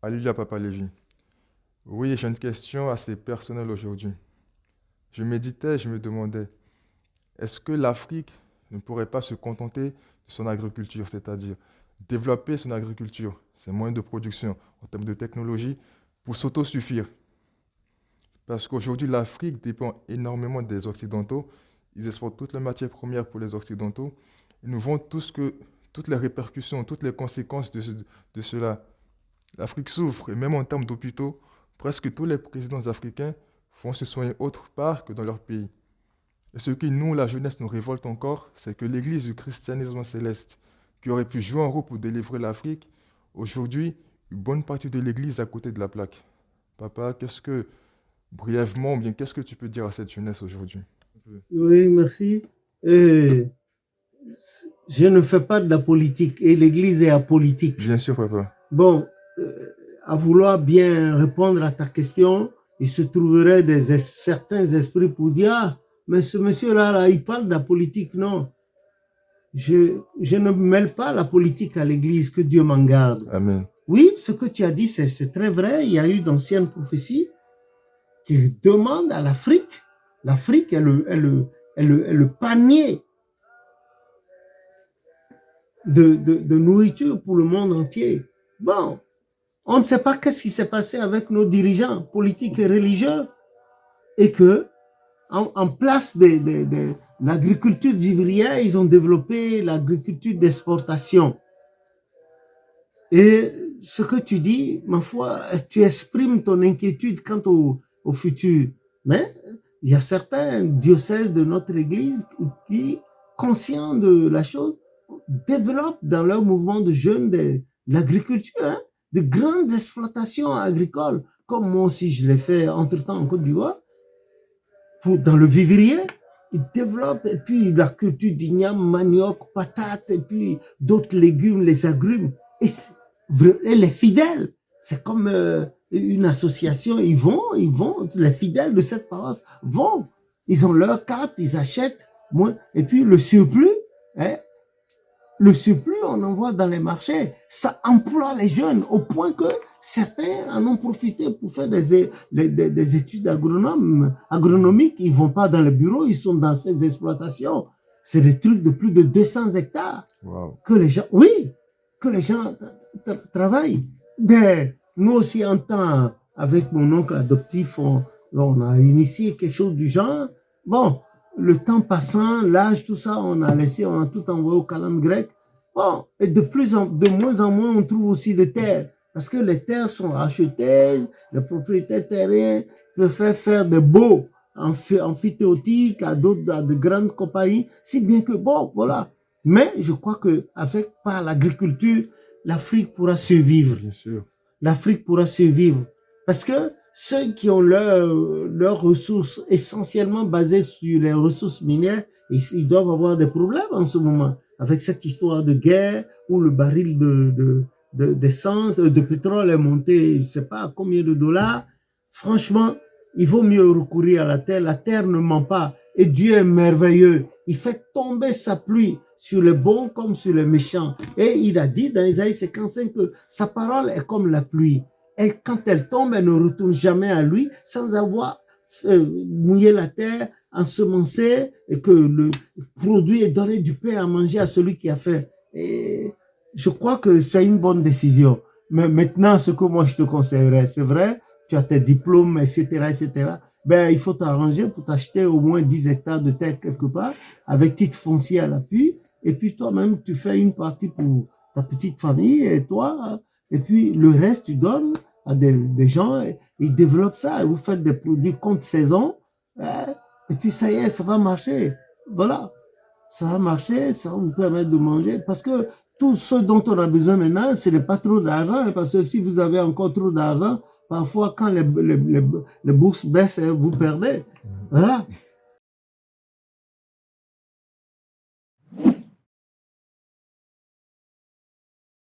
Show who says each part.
Speaker 1: Alléluia, Papa Lévi. Oui, j'ai une question assez personnelle aujourd'hui. Je méditais, je me demandais, est-ce que l'Afrique ne pourrait pas se contenter de son agriculture, c'est-à-dire développer son agriculture, ses moyens de production en termes de technologie, pour s'autosuffire? Parce qu'aujourd'hui, l'Afrique dépend énormément des Occidentaux. Ils exportent toutes les matières premières pour les Occidentaux. Ils nous vendent toutes les répercussions, toutes les conséquences de cela. L'Afrique souffre, et même en termes d'hôpitaux, presque tous les présidents africains vont se soigner autre part que dans leur pays. Et ce qui, nous, la jeunesse, nous révolte encore, c'est que l'Église du christianisme céleste, qui aurait pu jouer un rôle pour délivrer l'Afrique, aujourd'hui, une bonne partie de l'Église est à côté de la plaque. Papa, brièvement, bien, qu'est-ce que tu peux dire à cette jeunesse aujourd'hui?
Speaker 2: Oui, merci. Euh, je ne fais pas de la politique et l'Église est apolitique.
Speaker 1: Bien sûr, papa.
Speaker 2: Bon, à vouloir bien répondre à ta question, il se trouverait certains esprits pour dire, ah, mais ce monsieur-là, il parle de la politique. Non, je ne mêle pas la politique à l'Église, que Dieu m'en garde.
Speaker 1: Amen.
Speaker 2: Oui, ce que tu as dit, c'est très vrai. Il y a eu d'anciennes prophéties qui demandent à l'Afrique. L'Afrique est le panier de nourriture pour le monde entier. Bon, on ne sait pas qu'est-ce qui s'est passé avec nos dirigeants politiques et religieux et que en place de l'agriculture vivrière, ils ont développé l'agriculture d'exportation. Et ce que tu dis, ma foi, tu exprimes ton inquiétude quant au futur. Mais il y a certains diocèses de notre Église qui, conscients de la chose, développent dans leur mouvement de jeunes de l'agriculture, de grandes exploitations agricoles, comme moi aussi je l'ai fait entre-temps en Côte d'Ivoire, dans le vivrier. Ils développent, et puis la culture d'igname, manioc, patates, et puis d'autres légumes, les agrumes. Et les fidèles, c'est comme une association, ils vont, les fidèles de cette paroisse vont, ils ont leur carte, ils achètent, et puis le surplus, on envoie dans les marchés, ça emploie les jeunes au point que certains en ont profité pour faire des études agronomiques. Ils vont pas dans le bureau, ils sont dans ces exploitations. C'est des trucs de plus de 200 hectares.
Speaker 1: Wow.
Speaker 2: Que les gens travaillent. Nous aussi, en temps, avec mon oncle adoptif, on a initié quelque chose du genre. Bon, le temps passant, l'âge, tout ça, on a tout envoyé au calendrier grec. Bon, et de moins en moins, on trouve aussi des terres. Parce que les terres sont rachetées, les propriétaires terriens peuvent faire des baux amphithéotiques à de grandes compagnies, si bien que, bon, voilà. Mais je crois que par l'agriculture, l'Afrique pourra survivre.
Speaker 1: Bien sûr.
Speaker 2: L'Afrique pourra survivre. Parce que ceux qui ont leurs ressources essentiellement basées sur les ressources minières, ils doivent avoir des problèmes en ce moment. Avec cette histoire de guerre où le baril d'essence, de pétrole est monté, je ne sais pas à combien de dollars. Franchement, il vaut mieux recourir à la terre. La terre ne ment pas. Et Dieu est merveilleux. Il fait tomber sa pluie sur les bons comme sur les méchants. Et il a dit dans Isaïe 55 que sa parole est comme la pluie. Et quand elle tombe, elle ne retourne jamais à lui sans avoir mouillé la terre, ensemencé, et que le produit est donné du pain à manger à celui qui a faim. Et je crois que c'est une bonne décision. Mais maintenant, ce que moi je te conseillerais, c'est vrai, tu as tes diplômes, etc., etc., il faut t'arranger pour t'acheter au moins 10 hectares de terre quelque part, avec titre foncier à l'appui, et puis toi-même, tu fais une partie pour ta petite famille, et toi, et puis le reste, tu donnes à des gens, et ils développent ça, et vous faites des produits contre saison, et puis ça y est, ça va marcher. Voilà, ça va marcher, ça va vous permettre de manger, parce que tout ce dont on a besoin maintenant, ce n'est pas trop d'argent, parce que si vous avez encore trop d'argent, parfois, quand les bourses baissent, vous perdez. Voilà.